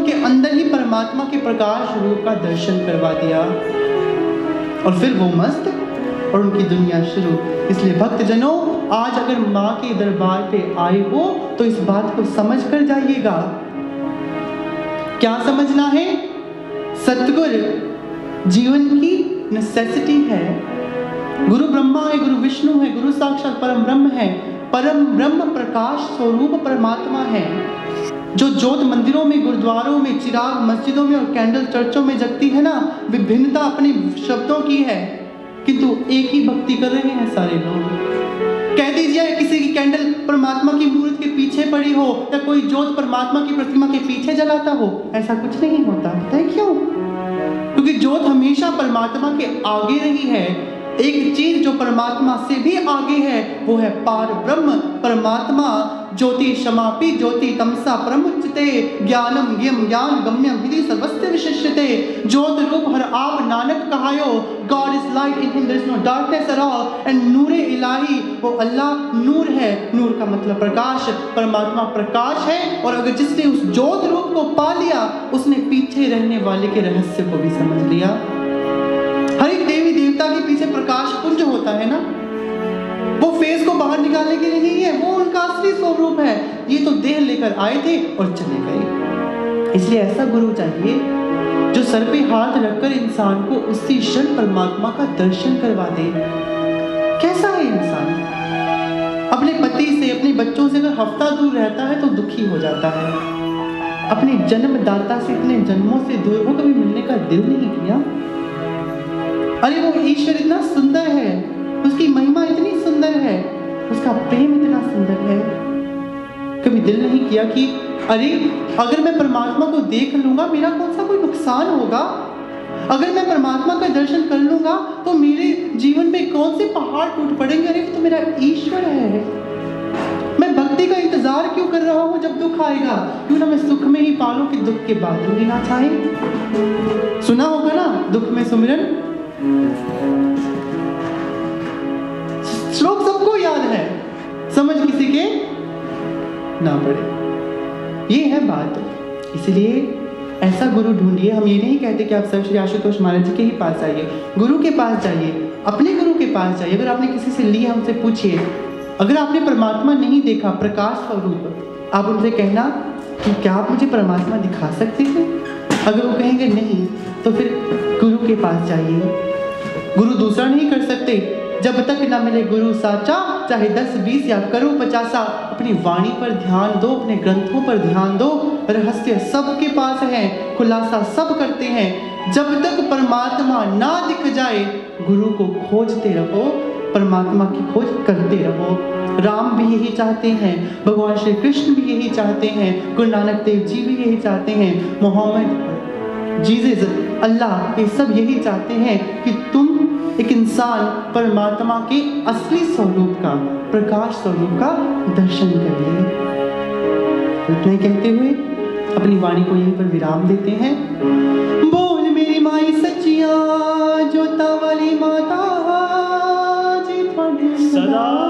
उनके अंदर ही परमात्मा के प्रकाश रूप का दर्शन करवा दिया और फिर वो मस्त और उनकी दुनिया शुरू। इसलिए भक्तजनों, आज अगर माँ के दरबार पे आए हो तो इस बात को समझ कर जाइएगा। क्या समझना है? सतगुरु जीवन की नेसेसिटी है। गुरु ब्रह्मा है, गुरु विष्णु है, गुरु साक्षात परम ब्रह्म है। परम ब्रह्म प्रकाश स्वरूप परमात्मा है। जो ज्योत मंदिरों में, गुरुद्वारों में, चिराग मस्जिदों में और कैंडल चर्चों में जगती है ना, विभिन्नता अपने शब्दों की है, किंतु एक ही भक्ति कर रहे हैं सारे लोग। कह दीजिए किसी की कैंडल परमात्मा की मूर्ति के पीछे पड़ी हो या कोई ज्योत परमात्मा की प्रतिमा के पीछे जलाता हो, ऐसा कुछ नहीं होता। पता है क्यों? क्योंकि ज्योत हमेशा परमात्मा के आगे रही है। एक चीज जो परमात्मा से भी आगे है वो है पार ब्रह्म परमात्मा। ज्योति क्षमापि ज्योति तमसा प्रमुच्यते ज्ञानम यम ज्ञान गम्यम विधि सर्वस्य विशिष्यते। ज्योत रूप हर आप नानक कहायो, God is light, in him there is no darkness at all. And नूरे इलाही, वो अल्लाह नूर है। नूर का मतलब प्रकाश, परमात्मा प्रकाश है। और अगर जिसने उस ज्योत रूप को पा लिया, उसने पीछे रहने वाले के रहस्य को भी समझ लिया। हर एक देवी देवता के पीछे प्रकाश पुंज होता है ना, वो फेस को बाहर निकालने के लिए नहीं है, वो उनका असली स्वरूप है। ये तो देह लेकर आए थे और चले गए। इसलिए ऐसा गुरु चाहिए जो सर पे हाथ रखकर इंसान को उसी क्षण परमात्मा का दर्शन करवा दे। कैसा है इंसान? अपने पति से, अपने बच्चों से अगर हफ्ता दूर रहता है तो दुखी हो जाता है। अपने जन्मदाता से इतने जन्मों से दूर हो, कभी मिलने का दिल नहीं किया? अरे वो ईश्वर इतना सुंदर है, उसकी महिमा इतनी सुंदर है, उसका प्रेम इतना सुंदर है, कभी दिल नहीं किया कि अरे अगर मैं परमात्मा को देख लूंगा मेरा कौन सा कोई नुकसान होगा? अगर मैं परमात्मा का दर्शन कर लूंगा तो मेरे जीवन में कौन से पहाड़ टूट पड़ेंगे? अरे तो मेरा ईश्वर है। मैं भक्ति का इंतजार क्यों कर रहा हूँ जब दुख आएगा? क्यों ना मैं सुख में ही पालूं कि दुख के बाद भी ना चाहे। सुना होगा ना दुख में सुमिरन, श्लोक सबको याद है, समझ किसी के ना पड़े। ये है बात। इसलिए ऐसा गुरु ढूंढिए। हम ये नहीं कहते कि आप सर्व श्री आशुतोष महाराज जी के ही पास जाइए, गुरु के पास जाइए, अपने गुरु के पास जाइए। अगर आपने किसी से ली, हमसे पूछिए। अगर आपने परमात्मा नहीं देखा प्रकाश स्वरूप, आप उनसे कहना कि क्या आप मुझे परमात्मा दिखा सकते हैं? अगर वो कहेंगे नहीं, तो फिर गुरु के पास जाइए। गुरु दूसरा नहीं कर सकते। जब तक ना मिले गुरु साचा, चाहे 10-20 या करो 50, अपनी वाणी पर ध्यान दो, अपने ग्रंथों पर ध्यान दो। रहस्य सबके पास है, खुलासा सब करते हैं। जब तक परमात्मा ना दिख जाए, गुरु को खोजते रहो, परमात्मा की खोज करते रहो। राम भी यही चाहते हैं, भगवान श्री कृष्ण भी यही चाहते हैं, गुरु नानक देव जी भी यही चाहते हैं, मोहम्मद, जीसस, अल्लाह, ये सब यही चाहते हैं कि तुम एक इंसान परमात्मा के असली स्वरूप का, प्रकाश स्वरूप का दर्शन कर ले। इतना ही कहते हुए अपनी वाणी को यहीं पर विराम देते हैं। बोल मेरी माई सच्चिया, जोता वाली माता जी सदा